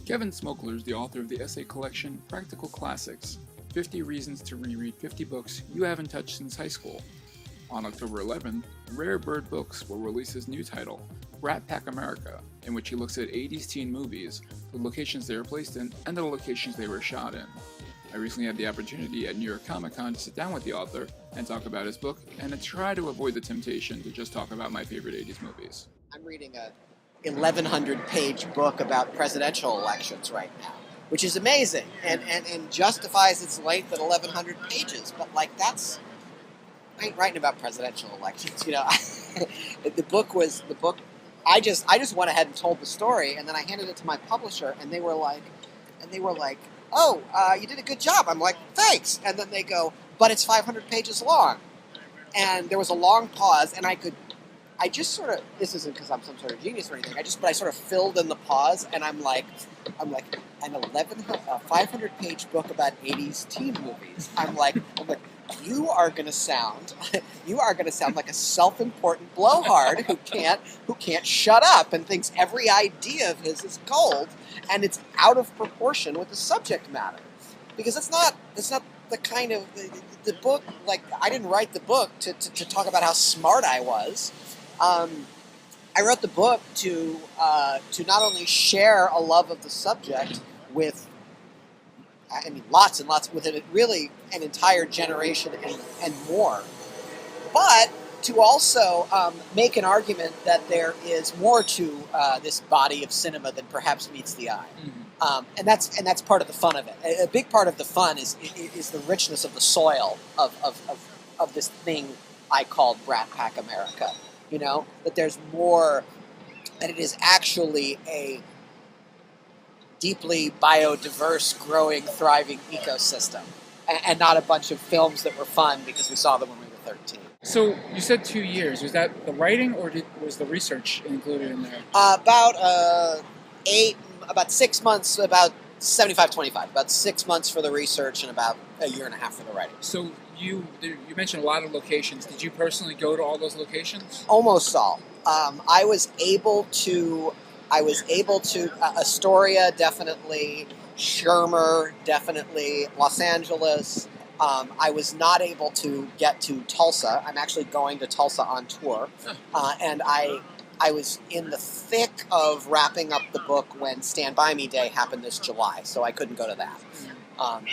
Kevin Smokler is the author of the essay collection Practical Classics, 50 Reasons to Reread 50 Books You Haven't Touched Since High School. On October 11th, Rare Bird Books will release his new title, Brat Pack America, in which he looks at 80s teen movies, the locations they were placed in, and the locations they were shot in. I recently had the opportunity at New York Comic Con to sit down with the author and talk about his book, and to try to avoid the temptation to just talk about my favorite 80s movies. I'm reading a 1,100-page book about presidential elections right now, which is amazing and justifies its length at 1,100 pages. But I ain't writing about presidential elections, The book. I just went ahead and told the story, and then I handed it to my publisher, and they were like, "Oh, you did a good job." I'm like, "Thanks." And then they go, "But it's 500 pages long." And there was a long pause, and I just sort of, this isn't because I'm some sort of genius or anything, but I sort of filled in the pause, and I'm like, a 500-page book about 80s teen movies. I'm like, you are going to sound like a self-important blowhard who can't shut up and thinks every idea of his is gold, and it's out of proportion with the subject matter, because it's not the kind of the book. Like, I didn't write the book to talk about how smart I was. I wrote the book to not only share a love of the subject with, lots and lots, with really an entire generation and more, but to also make an argument that there is more to this body of cinema than perhaps meets the eye. Mm-hmm. And that's part of the fun of it. A big part of the fun is the richness of the soil of this thing I called Brat Pack America. That there's more, that it is actually a deeply biodiverse, growing, thriving ecosystem, and not a bunch of films that were fun because we saw them when we were 13. So you said 2 years. Was that the writing, or was the research included in there? About 6 months, about 75-25. About 6 months for the research and about a year and a half for the writing. So you mentioned a lot of locations. Did you personally go to all those locations? Almost all. I was able to. Astoria, definitely. Shermer, definitely. Los Angeles. I was not able to get to Tulsa. I'm actually going to Tulsa on tour, and I was in the thick of wrapping up the book when Stand By Me Day happened this July, so I couldn't go to that.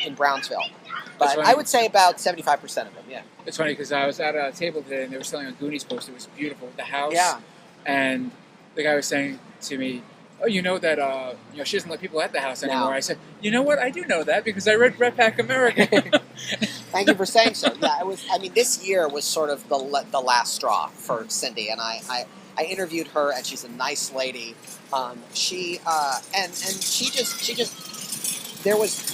In Brownsville. But I would say about 75% of them, yeah. It's funny because I was at a table today and they were selling a Goonies poster. It was beautiful. The house. Yeah. And the guy was saying to me, "Oh, you know that she doesn't let people at the house anymore." No. I said, "You know what? I do know that because I read Brat Pack America." Thank you for saying so. Yeah, it was. This year was sort of the last straw for Cindy, and I interviewed her, and she's a nice lady. She just there was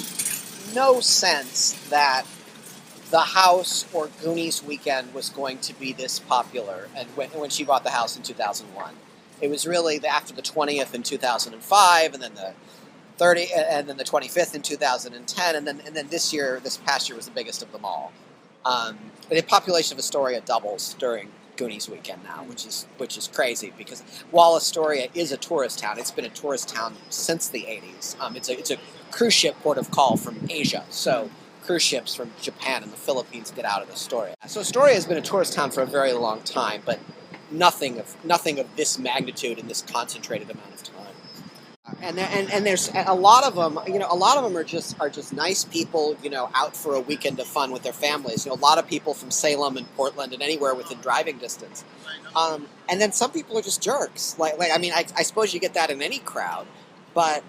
no sense that the house or Goonies weekend was going to be this popular. And when she bought the house in 2001, it was really after the 20th in 2005, and then the 30th, and then the 25th in 2010, and then this past year was the biggest of them all. The population of Astoria doubles during Goonies weekend now, which is crazy, because while Astoria is a tourist town, it's been a tourist town since the 80s. It's a cruise ship port of call from Asia, so cruise ships from Japan and the Philippines get out of Astoria. So Astoria has been a tourist town for a very long time, but nothing of this magnitude in this concentrated amount of time. And there's a lot of them. A lot of them are just nice people. Out for a weekend of fun with their families. A lot of people from Salem and Portland and anywhere within driving distance. And then some people are just jerks. I suppose you get that in any crowd, but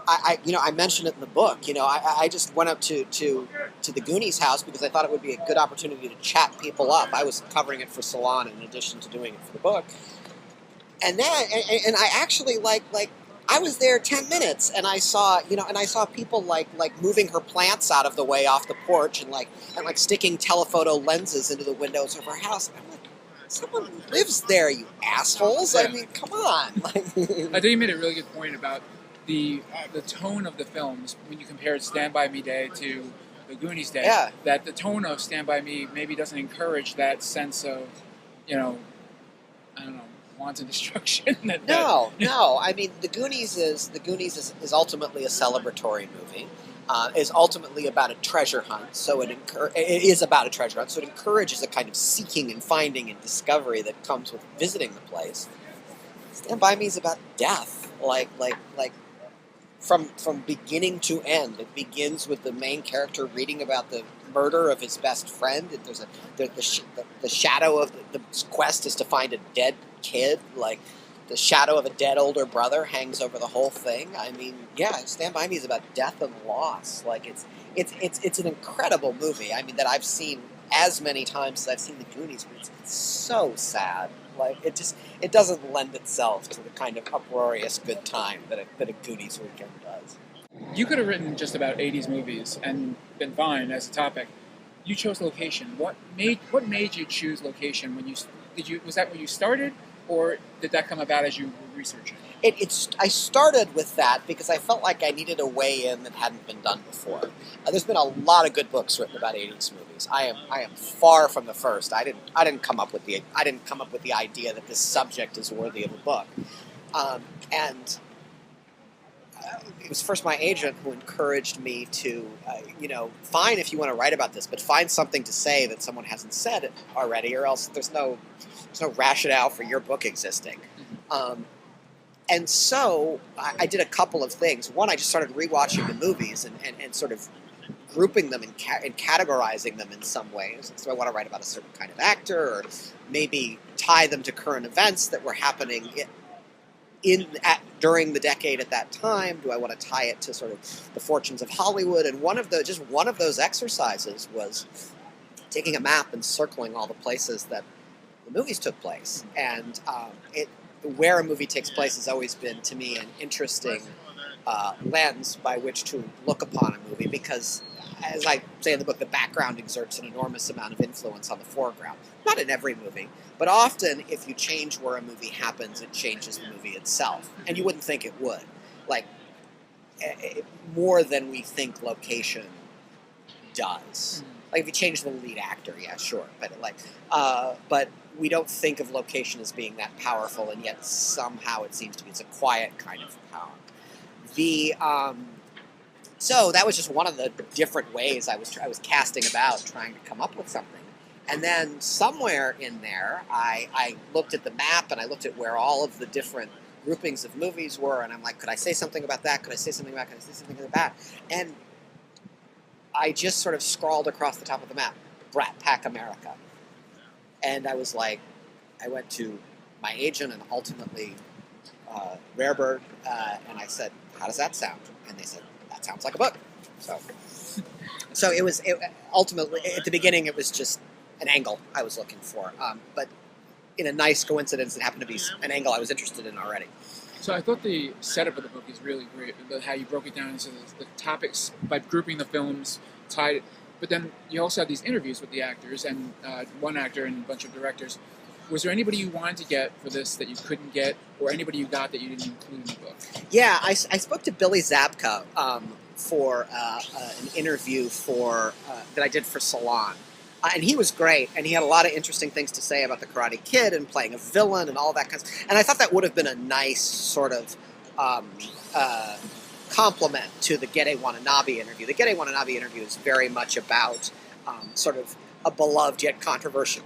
I mentioned it in the book. I just went up to the Goonies house because I thought it would be a good opportunity to chat people up. I was covering it for Salon in addition to doing it for the book, and then I actually I was there 10 minutes, and I saw people like moving her plants out of the way off the porch, and sticking telephoto lenses into the windows of her house. And I'm like, someone lives there, you assholes! Yeah. Come on! I think you made a really good point about the tone of the films when you compare Stand By Me Day to the Goonies Day. Yeah. That the tone of Stand By Me maybe doesn't encourage that sense of, I don't know, wanton destruction. No. I mean, The Goonies is ultimately a celebratory movie. Is ultimately about a treasure hunt. So it is about a treasure hunt. So it encourages a kind of seeking and finding and discovery that comes with visiting the place. Stand By Me is about death, like from beginning to end. It begins with the main character reading about the murder of his best friend. There's the shadow of the quest is to find a dead kid. Like the shadow of a dead older brother hangs over the whole thing. I mean, yeah, Stand By Me is about death and loss. Like it's an incredible movie. I mean, that I've seen as many times as I've seen The Goonies. But it's so sad. Like it doesn't lend itself to the kind of uproarious good time that a Goonies weekend does. You could have written just about 80s movies and been fine as a topic. You chose location. What made you choose location? Was that when you started, or did that come about as you were researching? I started with that because I felt like I needed a way in that hadn't been done before. There's been a lot of good books written about 80s movies. I am far from the first. I didn't come up with the idea that this subject is worthy of a book. And it was first my agent who encouraged me to, fine if you want to write about this, but find something to say that someone hasn't said already, or else there's no rationale for your book existing. And so I did a couple of things. One, I just started rewatching the movies and sort of grouping them and categorizing them in some ways. So I want to write about a certain kind of actor, or maybe tie them to current events that were happening during the decade at that time. Do I want to tie it to sort of the fortunes of Hollywood? And one of those exercises was taking a map and circling all the places that the movies took place. And where a movie takes place has always been, to me, an interesting lens by which to look upon a movie, because, as I say in the book, the background exerts an enormous amount of influence on the foreground. Not in every movie, but often if you change where a movie happens, it changes the movie itself. And you wouldn't think it would. Like, more than we think location does. Like, if you change the lead actor, yeah, sure. But we don't think of location as being that powerful, and yet somehow it seems to be. It's a quiet kind of power. So that was just one of the different ways I was casting about, trying to come up with something. And then somewhere in there, I looked at the map, and I looked at where all of the different groupings of movies were, and I'm like, could I say something about that? Could I say something about that? Could I say something about that? And I just sort of scrawled across the top of the map, Brat Pack America. And I was like, I went to my agent and ultimately Rarebird, and I said, how does that sound? And they said, that sounds like a book. So ultimately, at the beginning, it was just an angle I was looking for. But in a nice coincidence, it happened to be an angle I was interested in already. So I thought the setup of the book is really great. How you broke it down into the topics by grouping the films, tied. But then you also have these interviews with the actors, and one actor and a bunch of directors. Was there anybody you wanted to get for this that you couldn't get, or anybody you got that you didn't include in the book? Yeah, I spoke to Billy Zabka for an interview that I did for Salon. And he was great, and he had a lot of interesting things to say about the Karate Kid and playing a villain and all that kind of stuff. And I thought that would have been a nice sort of complement to the Gede Watanabe interview. The Gede Watanabe interview is very much about sort of a beloved yet controversial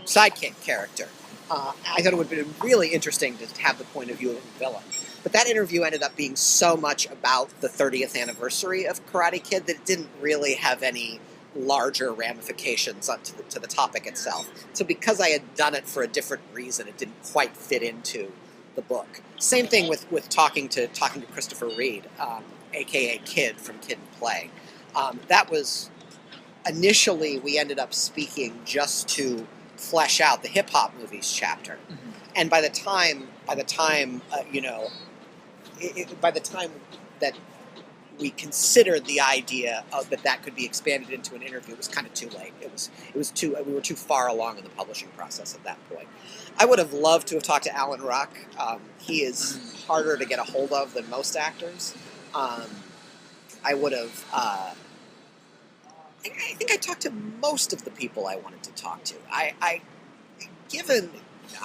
sidekick character. I thought it would have been really interesting to have the point of view of a villain. But that interview ended up being so much about the 30th anniversary of Karate Kid that it didn't really have any larger ramifications to the topic itself. So because I had done it for a different reason, it didn't quite fit into the book. Same thing with talking to Christopher Reed, a.k.a. Kid from Kid and Play. That was, initially, we ended up speaking just to flesh out the hip-hop movies chapter. Mm-hmm. And by the time that we considered the idea of that could be expanded into an interview, it was kind of too late. We were too far along in the publishing process at that point. I would have loved to have talked to Alan Ruck. He is harder to get a hold of than most actors. I would have. I think I talked to most of the people I wanted to talk to. given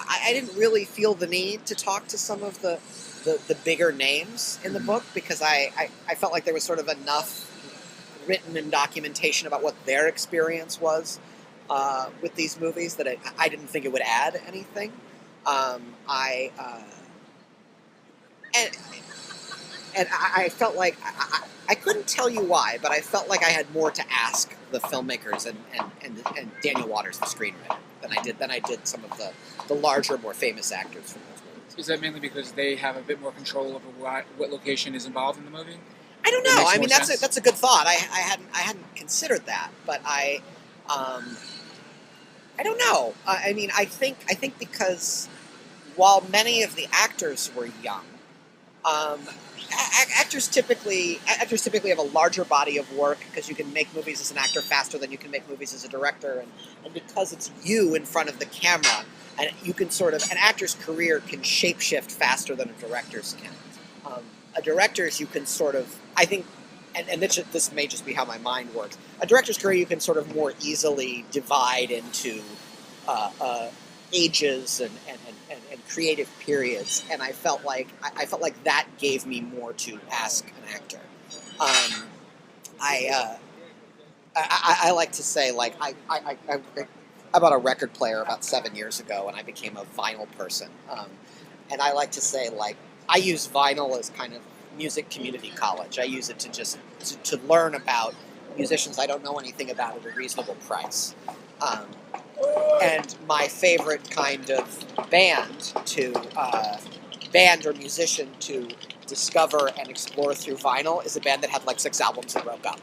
I didn't really feel the need to talk to some of the bigger names in the book because I felt like there was sort of enough written in documentation about what their experience was with these movies that I didn't think it would add anything. And I felt like I couldn't tell you why, but I felt like I had more to ask the filmmakers and Daniel Waters, the screenwriter, than I did some of the larger, more famous actors from those movies. Is that mainly because they have a bit more control over what location is involved in the movie? I don't know. I mean, that's a good thought. I hadn't considered that, but I don't know. I mean, I think because while many of the actors were young, actors typically have a larger body of work because you can make movies as an actor faster than you can make movies as a director, and because it's you in front of the camera, and you can sort of an actor's career can shapeshift faster than a director's can. A director's you can sort of, I think, and this may just be how my mind works. A director's career you can sort of more easily divide into ages and creative periods, and I felt like that gave me more to ask an actor. I like to say, like, I bought a record player about 7 years ago, and I became a vinyl person. And I like to say, like, I use vinyl as kind of music community college. I use it to just to learn about musicians I don't know anything about at a reasonable price. And my favorite kind of band or musician to discover and explore through vinyl is a band that had like 6 albums and broke up.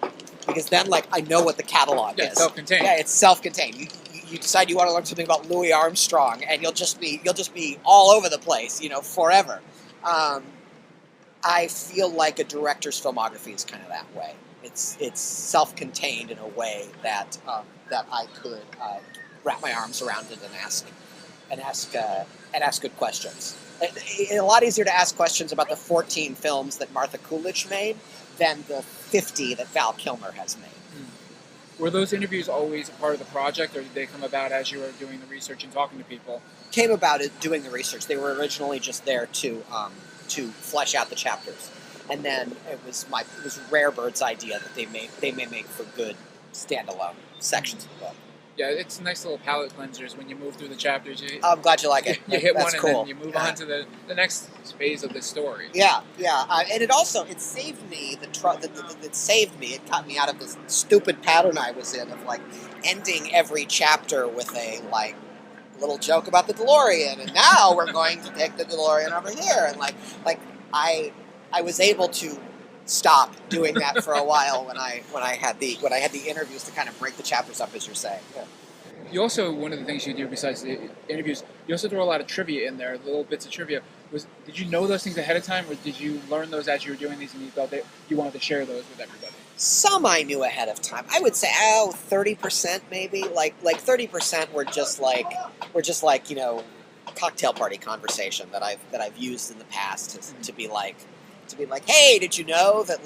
Because then, like, I know what the catalog is. Self-contained. Yeah, it's self-contained. You decide you want to learn something about Louis Armstrong, and you'll just be all over the place, forever. I feel like a director's filmography is kind of that way. It's self-contained in a way that I could wrap my arms around it and ask good questions. It's a lot easier to ask questions about the 14 films that Martha Coolidge made than the 50 that Val Kilmer has made. Were those interviews always a part of the project, or did they come about as you were doing the research and talking to people? Came about it doing the research. They were originally just there to flesh out the chapters, and then it was Rare Bird's idea that they may make for good standalone sections of the book. Yeah, it's nice little palate cleansers when you move through the chapters. I'm glad you like it. You hit That's one cool. And then you move on to the next phase of the story. Yeah. And it saved me It got me out of this stupid pattern I was in of like ending every chapter with a like little joke about the DeLorean, and now we're going to take the DeLorean over here, and like I was able to stop doing that for a while when I had the interviews to kind of break the chapters up, as you're saying. Yeah. You also, one of the things you do besides the interviews, you also throw a lot of trivia in there, little bits of trivia. Did you know those things ahead of time, or did you learn those as you were doing these and you felt that you wanted to share those with everybody? Some I knew ahead of time. I would say 30% maybe. Like 30% were just like cocktail party conversation that I've used in the past to be like, hey, did you know that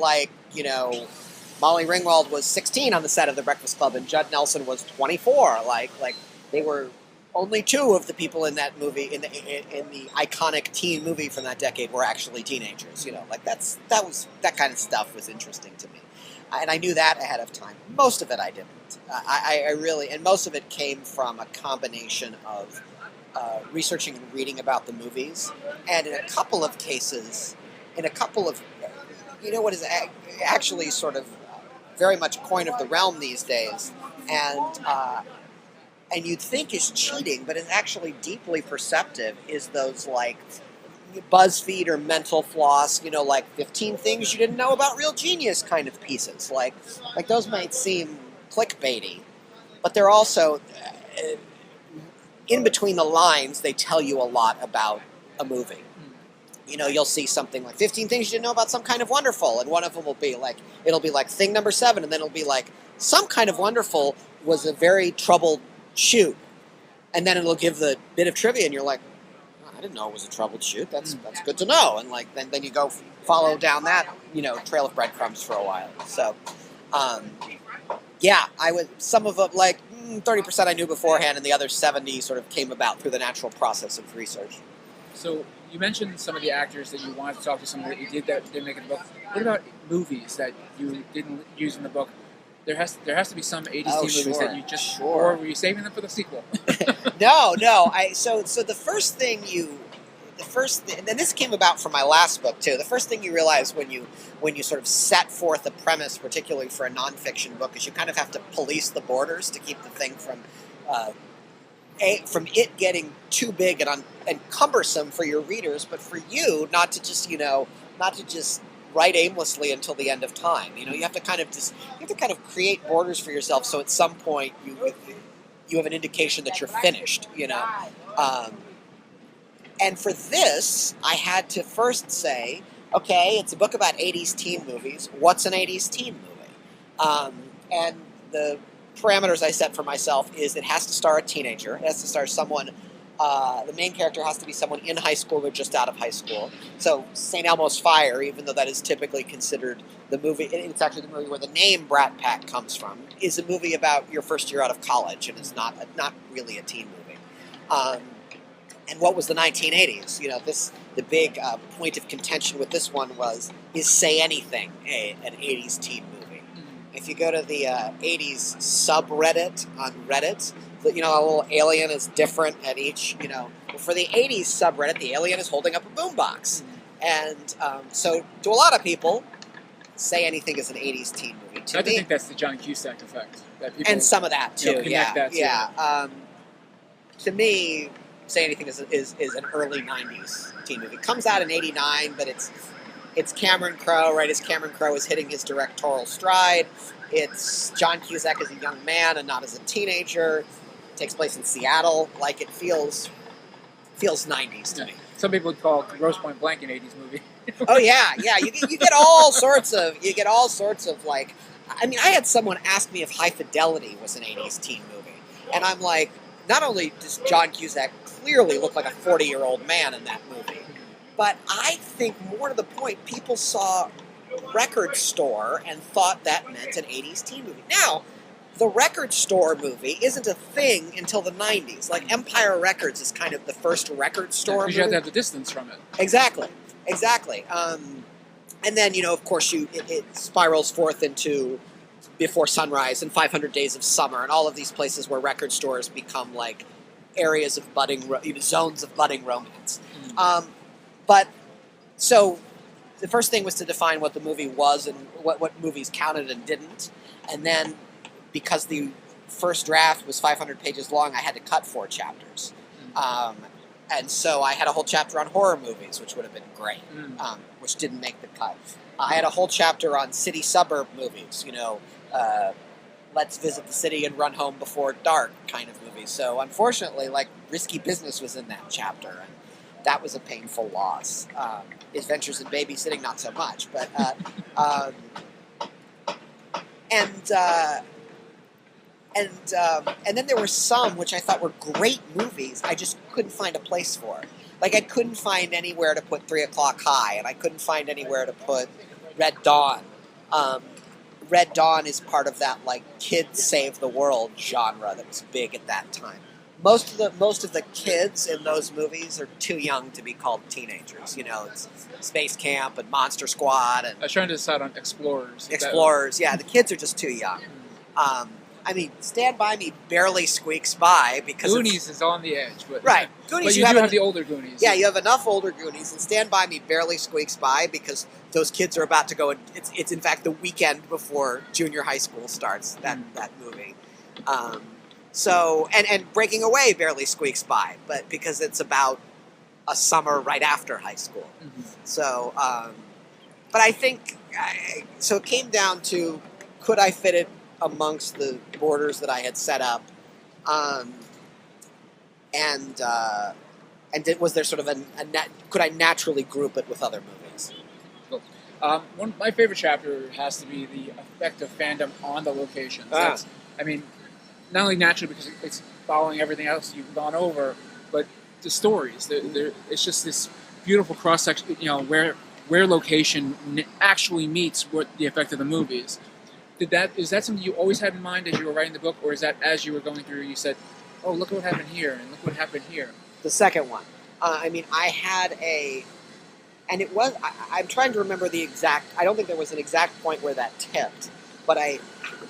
Molly Ringwald was 16 on the set of The Breakfast Club and Judd Nelson was 24? Like they were only 2 of the people in that movie in the iconic teen movie from that decade were actually teenagers. That kind of stuff was interesting to me, and I knew that ahead of time. Most of it I didn't. I really, and most of it came from a combination of researching and reading about the movies, and in a couple of cases. What is actually sort of very much coin of the realm these days, and you'd think is cheating, but it's actually deeply perceptive, is those like BuzzFeed or Mental Floss, like 15 things you didn't know about real genius kind of pieces. Like those might seem clickbaity, but they're also, in between the lines, they tell you a lot about a movie. You'll see something like 15 things you didn't know about Some Kind of Wonderful, and one of them will be like, it'll be like thing number 7, and then it'll be like, Some Kind of Wonderful was a very troubled shoot. And then it'll give the bit of trivia, and you're like, oh, I didn't know it was a troubled shoot. That's good to know. And like then you go follow down that, trail of breadcrumbs for a while. So, Yeah, I would. Some of them, like 30%, I knew beforehand, and the other 70 sort of came about through the natural process of research. So you mentioned some of the actors that you wanted to talk to, some that you did that didn't make it in the book. What about movies that you didn't use in the book? There has to be some 80s teen movies that you just or were you saving them for the sequel? No. So the first thing and this came about from my last book too. The first thing you realize when you sort of set forth a premise, particularly for a nonfiction book, is you kind of have to police the borders to keep the thing from it getting too big and cumbersome for your readers, but for you not to just write aimlessly until the end of time. You have to kind of create borders for yourself, so at some point you have an indication that you're finished. And for this, I had to first say, okay, it's a book about 80s teen movies. What's an 80s teen movie? And the parameters I set for myself is it has to star a teenager. It has to star someone. The main character has to be someone in high school or just out of high school. So St. Elmo's Fire, even though that is typically considered the movie, it's actually the movie where the name Brat Pack comes from, is a movie about your first year out of college, and it's not really a teen movie. And what was the 1980s? The big point of contention with this one is Say Anything an 80s teen movie? If you go to the 80s subreddit on Reddit, a little alien is different at each, for the 80s subreddit, the alien is holding up a boombox. And so to a lot of people, Say Anything is an 80s teen movie. I think that's the John Cusack effect. That people, and some of that too, yeah. To me, Say Anything is an early 90s teen movie. It comes out in 89, but it's Cameron Crowe, right as Cameron Crowe is hitting his directorial stride. It's John Cusack as a young man and not as a teenager. It takes place in Seattle. Like, it feels 90s to me. Some people would call Grosse Point Blank an 80s movie. Oh yeah. You get all sorts of like. I mean, I had someone ask me if High Fidelity was an 80s teen movie, and I'm like, not only does John Cusack clearly look like a 40-year-old man in that movie, but I think more to the point, people saw Record Store and thought that meant an 80s teen movie. Now, the Record Store movie isn't a thing until the 90s. Like, Empire Records is kind of the first Record Store movie. Because you have to have the distance from it. Exactly. And then, of course, it spirals forth into Before Sunrise and 500 Days of Summer and all of these places where record stores become like areas of zones of budding romance. But so the first thing was to define what the movie was and what movies counted and didn't. And then because the first draft was 500 pages long, I had to cut 4 chapters. And so I had a whole chapter on horror movies, which would have been great, which didn't make the cut. I had a whole chapter on city-suburb movies, let's visit the city and run home before dark kind of movies. So unfortunately, like, Risky Business was in that chapter, and that was a painful loss. Adventures in Babysitting, not so much. But and then there were some which I thought were great movies. I just couldn't find a place for. Like, I couldn't find anywhere to put 3 O'Clock High, and I couldn't find anywhere to put Red Dawn. Red Dawn is part of that, like, kids save the world genre that was big at that time. Most of the kids in those movies are too young to be called teenagers. It's Space Camp and Monster Squad. And I was trying to decide on Explorers. Yeah, the kids are just too young. I mean, Stand By Me barely squeaks by because Goonies is on the edge, but right. Goonies, but you do have the older Goonies. Yeah, you have enough older Goonies, and Stand By Me barely squeaks by because those kids are about to go. It's in fact the weekend before junior high school starts. That movie. So and Breaking Away barely squeaks by, but because it's about a summer right after high school. So, but I think so. It came down to, could I fit it amongst the borders that I had set up, was there sort of could I naturally group it with other movies? Cool. One of my favorite chapter has to be the effect of fandom on the locations. I mean, not only naturally because it's following everything else you've gone over, but the stories. It's just this beautiful cross section. Where location actually meets what the effect of the movies. Is that something you always had in mind as you were writing the book, or is that as you were going through, you said, "Oh, look what happened here, and look what happened here"? The second one. I had and it was. I'm trying to remember the exact. I don't think there was an exact point where that tipped, but I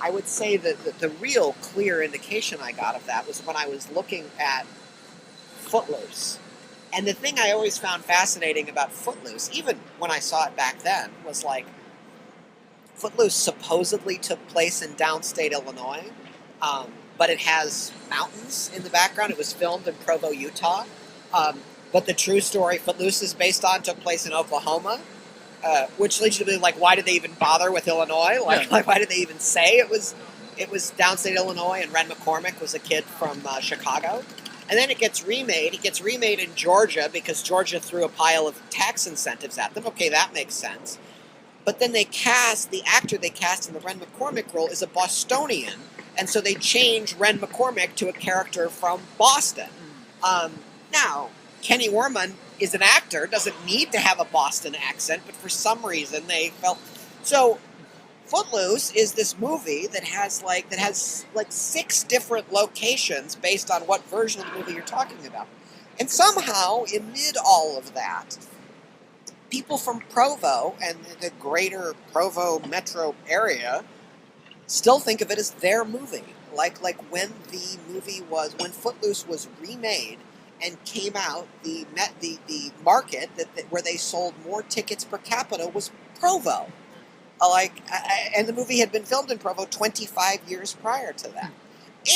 would say that the real clear indication I got of that was when I was looking at Footloose. And the thing I always found fascinating about Footloose, even when I saw it back then, was like Footloose supposedly took place in downstate Illinois, but it has mountains in the background. It was filmed in Provo, Utah. But the true story Footloose is based on took place in Oklahoma, which leads you to be like, why did they even bother with Illinois? Like why did they even say it was downstate Illinois and Ren McCormick was a kid from Chicago? And then it gets remade. It gets remade in Georgia because Georgia threw a pile of tax incentives at them. Okay, that makes sense. But then the actor they cast in the Ren McCormick role is a Bostonian, and so they change Ren McCormick to a character from Boston. Now, Kenny Worman is an actor, doesn't need to have a Boston accent, but for some reason they felt... So, Footloose is this movie that has like 6 different locations based on what version of the movie you're talking about. And somehow, amid all of that, people from Provo and the greater Provo metro area still think of it as their movie. Like when when Footloose was remade and came out, the market where they sold more tickets per capita was Provo. And the movie had been filmed in Provo 25 years prior to that,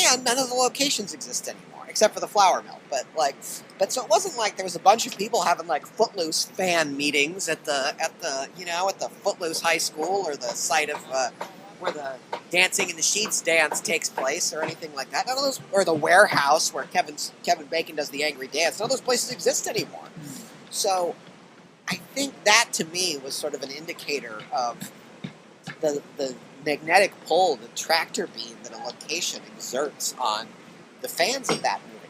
and none of the locations exist anymore except for the flour mill. But so it wasn't like there was a bunch of people having like Footloose fan meetings at the Footloose High School or the site of where the Dancing in the Sheets dance takes place or anything like that. None of those, or the warehouse where Kevin Bacon does the angry dance. None of those places exist anymore. So I think that to me was sort of an indicator of the magnetic pull, the tractor beam that a location exerts on the fans of that movie.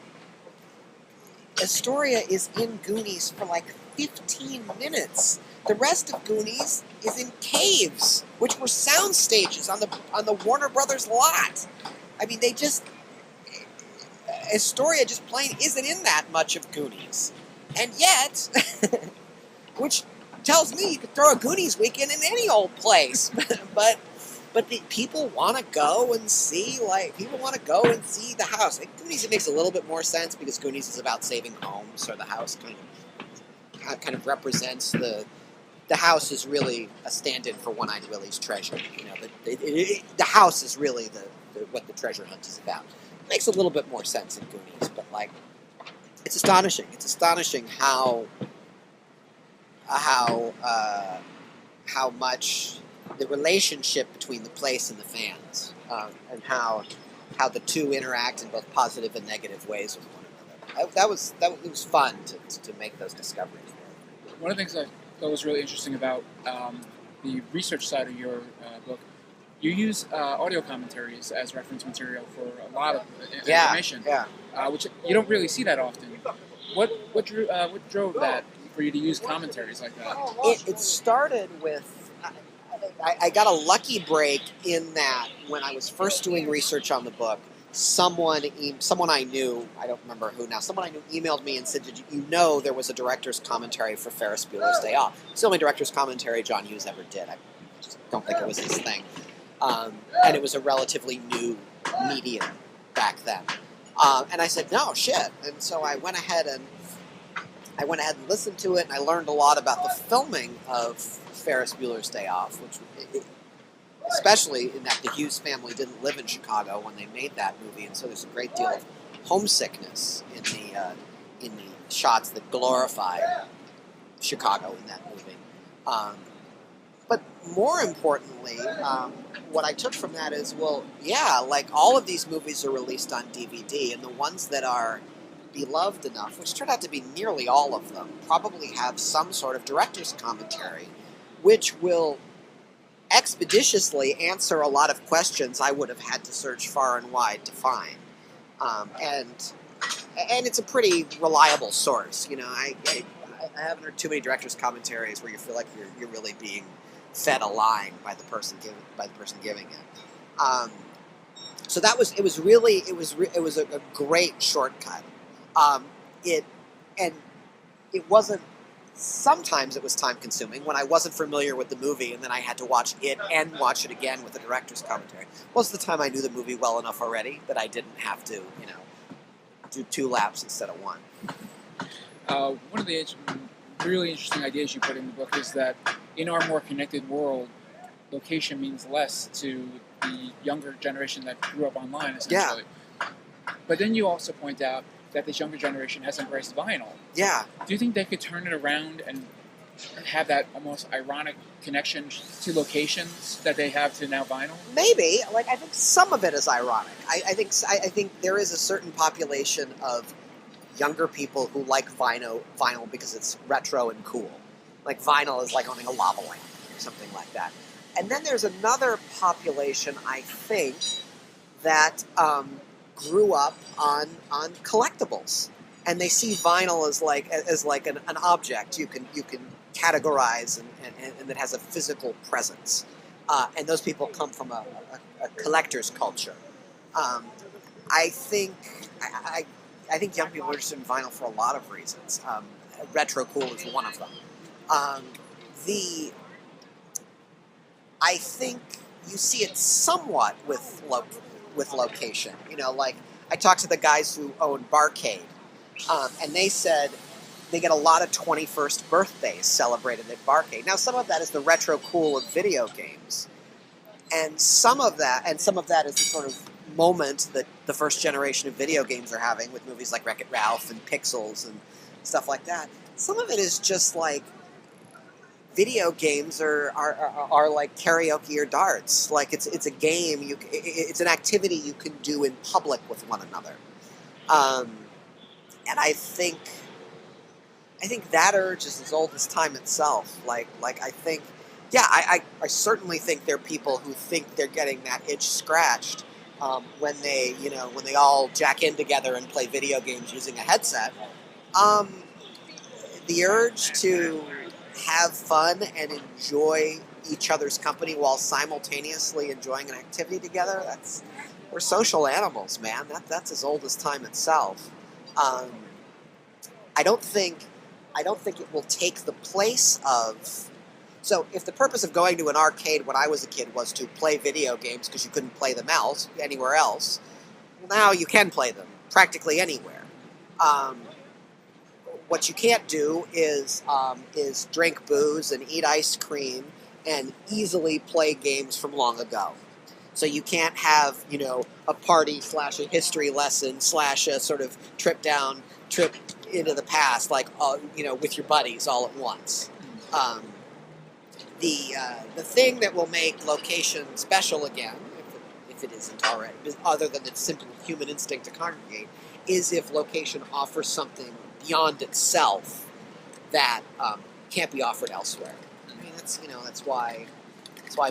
Astoria is in Goonies for like 15 minutes. The rest of Goonies is in caves, which were sound stages on the Warner Brothers lot. I mean, Astoria just plain isn't in that much of Goonies. And yet, which tells me you could throw a Goonies weekend in any old place. But the people want to go and see, the house. Like, Goonies, it makes a little bit more sense because Goonies is about saving homes, so the house kind of represents the house is really a stand-in for One-Eyed Willie's treasure. You know, the house is really what the treasure hunt is about. It makes a little bit more sense in Goonies, but like, it's astonishing. It's astonishing how much the relationship between the place and the fans, and how the two interact in both positive and negative ways with one another. It was fun to make those discoveries. One of the things I thought was really interesting about the research side of your book, you use audio commentaries as reference material for a lot of information, which you don't really see that often. What drove that for you to use commentaries like that? It started with, I got a lucky break in that when I was first doing research on the book, someone I knew, I don't remember who now, someone I knew emailed me and said, did you know there was a director's commentary for Ferris Bueller's Day Off? It's the only director's commentary John Hughes ever did. I just don't think it was his thing. And it was a relatively new medium back then. And I said, no, shit. And so I went ahead and listened to it, and I learned a lot about the filming of Ferris Bueller's Day Off, which, especially in that the Hughes family didn't live in Chicago when they made that movie, and so there's a great deal of homesickness in the shots that glorify Chicago in that movie. But more importantly, what I took from that is, like all of these movies are released on DVD, and the ones that are beloved enough, which turned out to be nearly all of them, probably have some sort of director's commentary, which will expeditiously answer a lot of questions I would have had to search far and wide to find. And it's a pretty reliable source. You know, I haven't heard too many director's commentaries where you feel like you're really being fed a line by the person giving it. So that was, it was really, it was a great shortcut. It wasn't, sometimes it was time consuming when I wasn't familiar with the movie and then I had to watch it and watch it again with the director's commentary. Most of the time I knew the movie well enough already that I didn't have to, do 2 laps instead of 1. One of the really interesting ideas you put in the book is that in our more connected world, location means less to the younger generation that grew up online, essentially. Yeah. But then you also point out that this younger generation has embraced vinyl. Yeah. Do you think they could turn it around and have that almost ironic connection to locations that they have to now vinyl? Maybe. Like, I think some of it is ironic. I think there is a certain population of younger people who like vinyl because it's retro and cool. Like, vinyl is like owning a lava lamp or something like that. And then there's another population, I think, that grew up on collectibles, and they see vinyl as like an object you can categorize and that has a physical presence. And those people come from a collector's culture. I think young people are interested in vinyl for a lot of reasons. Retro cool is one of them. I think you see it somewhat with location. Like, I talked to the guys who own Barcade, and they said they get a lot of 21st birthdays celebrated at Barcade. Now, some of that is the retro cool of video games, and some of that is the sort of moment that the first generation of video games are having with movies like Wreck-It Ralph and Pixels and stuff like that. Some of it is just like video games are like karaoke or darts. Like, it's a game. It's an activity you can do in public with one another. And I think that urge is as old as time itself. Like I think, yeah, I certainly think there are people who think they're getting that itch scratched when they all jack in together and play video games using a headset. The urge to have fun and enjoy each other's company while simultaneously enjoying an activity together, we're social animals, man. That's as old as time itself. I don't think it will take the place of... So if the purpose of going to an arcade when I was a kid was to play video games because you couldn't play them anywhere else, well, now you can play them practically anywhere. What you can't do is drink booze and eat ice cream and easily play games from long ago. So you can't have, a party / a history lesson / a sort of trip into the past, like, with your buddies all at once. The thing that will make location special again, if it isn't already, other than the simple human instinct to congregate, is if location offers something beyond itself that can't be offered elsewhere. I mean, that's why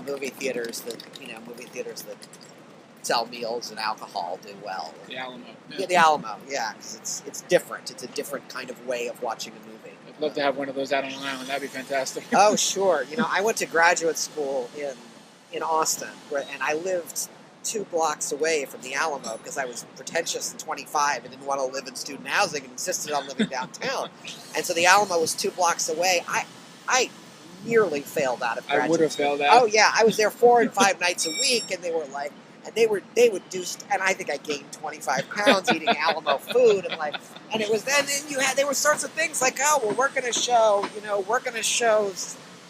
movie theaters that sell meals and alcohol do well. The Alamo. Yeah, the Alamo. Yeah, because it's different. It's a different kind of way of watching a movie. I'd love to have one of those out on Long Island. That'd be fantastic. Oh, sure. I went to graduate school in Austin, and I lived 2 blocks away from the Alamo because I was pretentious and 25 and didn't want to live in student housing and insisted on living downtown. And so the Alamo was 2 blocks away. I nearly failed out of graduate I would have school. failed out. Oh yeah, I was there 4 and 5 nights a week, and they were like, and they would do, and I think I gained 25 pounds eating Alamo food, and it was then there were sorts of things like, oh well, we're gonna show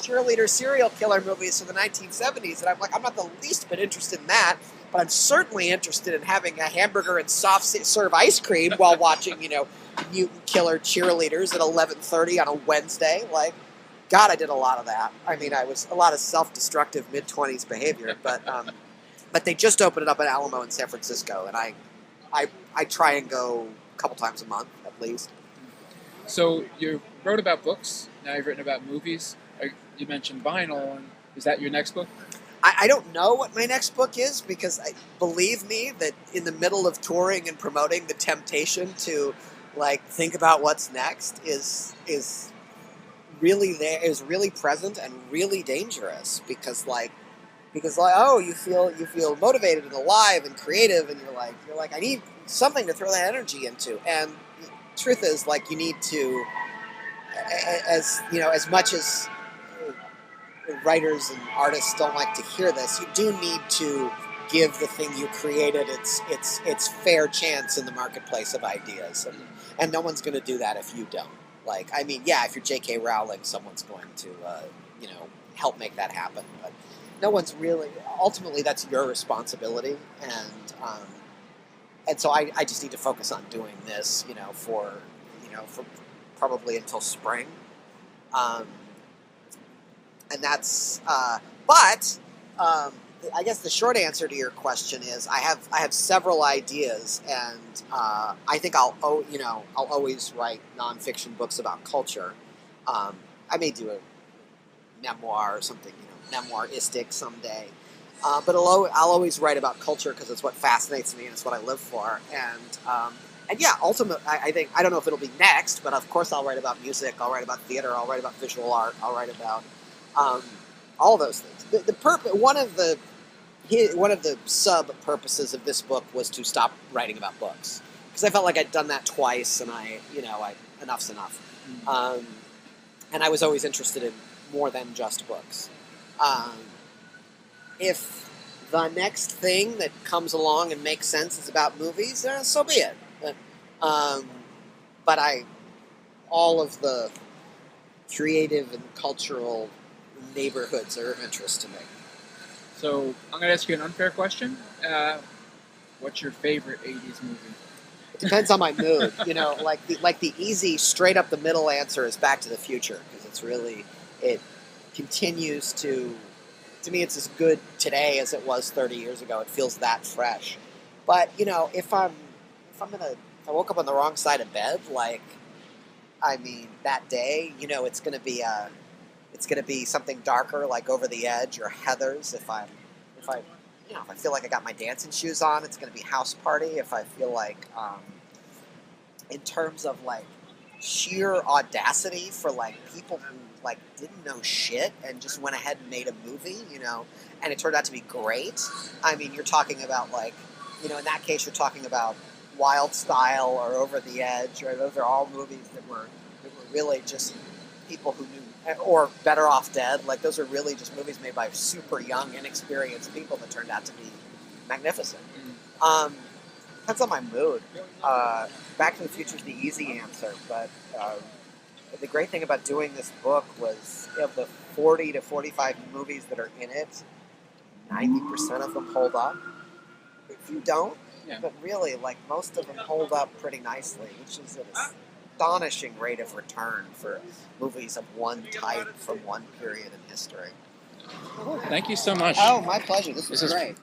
cheerleader serial killer movies from the 1970s, and I'm like, I'm not the least bit interested in that. But I'm certainly interested in having a hamburger and soft serve ice cream while watching, mutant killer cheerleaders at 11:30 on a Wednesday. Like, God, I did a lot of that. I mean, I was a lot of self-destructive mid-20s behavior. But they just opened it up at Alamo in San Francisco, and I try and go a couple times a month at least. So you wrote about books. Now you've written about movies. You mentioned vinyl. And is that your next book? I don't know what my next book is because, believe me, that in the middle of touring and promoting, the temptation to think about what's next is really there, is really present and really dangerous because oh, you feel motivated and alive and creative, and you're like I need something to throw that energy into. And the truth is, like, you need to, as you know, as much as writers and artists don't like to hear this, you do need to give the thing you created its fair chance in the marketplace of ideas, and no one's going to do that if you don't. Like, I mean, yeah, if you're J.K. Rowling, someone's going to help make that happen, but no one's really. Ultimately, that's your responsibility, and so I just need to focus on doing this, for probably until spring. And that's, but I guess the short answer to your question is I have several ideas, and I think I'll always write nonfiction books about culture. I may do a memoir or something, memoiristic someday. But I'll always write about culture because it's what fascinates me and it's what I live for. And yeah, ultimately, I think, I don't know if it'll be next, but of course I'll write about music, I'll write about theater, I'll write about visual art, I'll write about all those things. One of the sub purposes of this book was to stop writing about books, because I felt like I'd done that twice, and enough's enough. And I was always interested in more than just books. If the next thing that comes along and makes sense is about movies, so be it. But all of the creative and cultural neighborhoods are of interest to me. So I'm going to ask you an unfair question. What's your favorite 80s movie? It depends on my mood. Like the easy, straight up the middle answer is Back to the Future, because it continues to me, it's as good today as it was 30 years ago. It feels that fresh. But if I woke up on the wrong side of bed, that day, it's going to be something darker, like Over the Edge or Heathers. If I feel like I got my dancing shoes on, it's going to be House Party. If I feel like, in terms of sheer audacity for people who didn't know shit and just went ahead and made a movie, and it turned out to be great. I mean, you're talking about in that case, you're talking about Wild Style or Over the Edge, or those are all movies that were really just people who knew, or Better Off Dead. Those are really just movies made by super young, inexperienced people that turned out to be magnificent. Depends on my mood. Back to the Future is the easy answer, but the great thing about doing this book was, of the 40 to 45 movies that are in it, 90% of them hold up. If you don't, but really, most of them hold up pretty nicely, which is an astonishing rate of return for movies of one type from one period in history. Thank you so much. Oh, my pleasure. This was great.